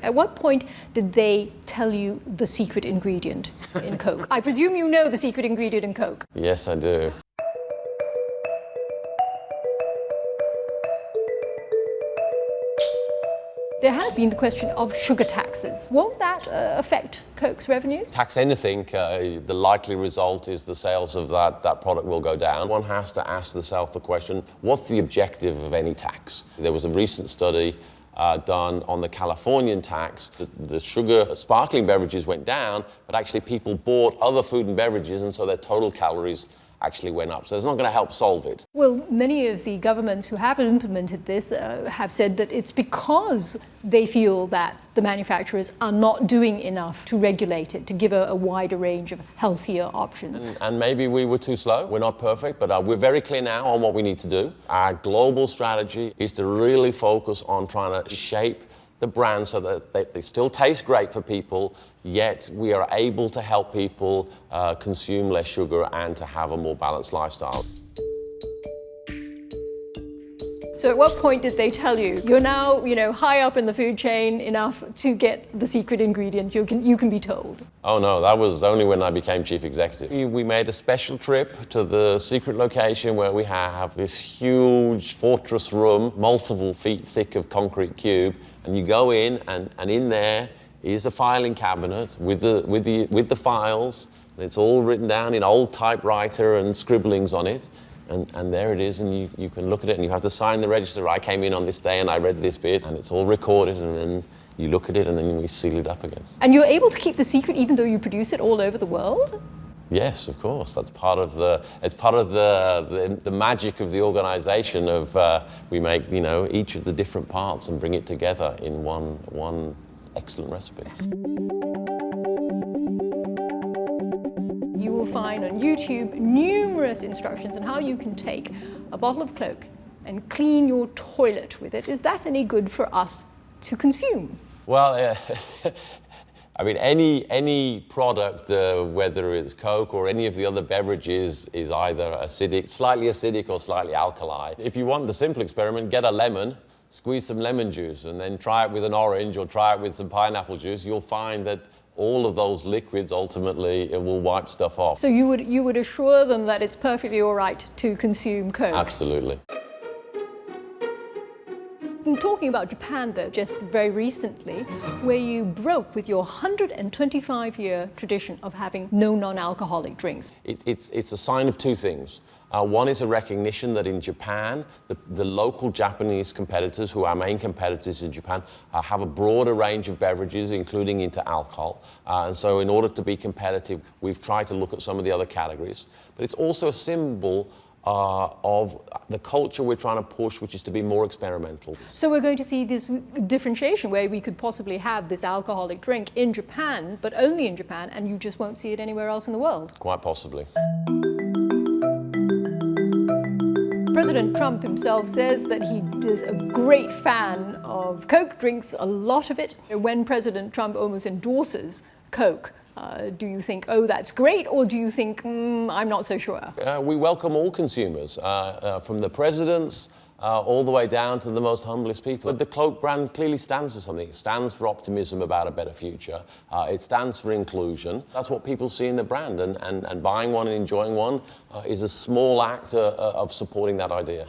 At what point did they tell you the secret ingredient in Coke? I presume you know the secret ingredient in Coke. Yes, I do. There has been the question of sugar taxes. Won't that affect Coke's revenues? Tax anything, the likely result is the sales of that product will go down. One has to ask themselves the question, what's the objective of any tax? There was a recent study done on the Californian tax. The sugar sparkling beverages went down, but actually people bought other food and beverages, and so their total calories actually went up. So it's not going to help solve it. Well, many of the governments who have implemented this have said that it's because they feel that the manufacturers are not doing enough to regulate it, to give a wider range of healthier options. And maybe we were too slow. We're not perfect, but we're very clear now on what we need to do. Our global strategy is to really focus on trying to shape the brand so that they still taste great for people, yet we are able to help people consume less sugar and to have a more balanced lifestyle. So at what point did they tell you, you're now, high up in the food chain enough to get the secret ingredient, you can be told? Oh no, that was only when I became chief executive. We made a special trip to the secret location where we have this huge fortress room, multiple feet thick of concrete cube, and you go in and in there is a filing cabinet with the files, and it's all written down in old typewriter and scribblings on it. And there it is, and you can look at it, and you have to sign the register. I came in on this day, and I read this bit, and it's all recorded, and then you look at it, and then we seal it up again. And you're able to keep the secret even though you produce it all over the world? Yes, of course. That's part of the magic of the organization. We make each of the different parts and bring it together in one excellent recipe. You will find on YouTube numerous instructions on how you can take a bottle of Coke and clean your toilet with it. Is that any good for us to consume? Well, I mean, any product, whether it's Coke or any of the other beverages, is either acidic, slightly acidic or slightly alkali. If you want the simple experiment, get a lemon, squeeze some lemon juice, and then try it with an orange or try it with some pineapple juice. You'll find that all of those liquids ultimately it will wipe stuff off. So you would assure them that it's perfectly all right to consume Coke? Absolutely. I'm talking about Japan, though, just very recently, where you broke with your 125-year tradition of having no non-alcoholic drinks. It's a sign of two things. One is a recognition that in Japan, the local Japanese competitors, who are our main competitors in Japan, have a broader range of beverages, including into alcohol. And so in order to be competitive, we've tried to look at some of the other categories. But it's also a symbol of the culture we're trying to push, which is to be more experimental. So we're going to see this differentiation where we could possibly have this alcoholic drink in Japan, but only in Japan, and you just won't see it anywhere else in the world. Quite possibly. President Trump himself says that he is a great fan of Coke, drinks a lot of it. When President Trump almost endorses Coke, do you think, oh, that's great, or do you think, I'm not so sure? We welcome all consumers, from the presidents all the way down to the most humblest people. But the Coke brand clearly stands for something. It stands for optimism about a better future. It stands for inclusion. That's what people see in the brand, and buying one and enjoying one is a small act of supporting that idea.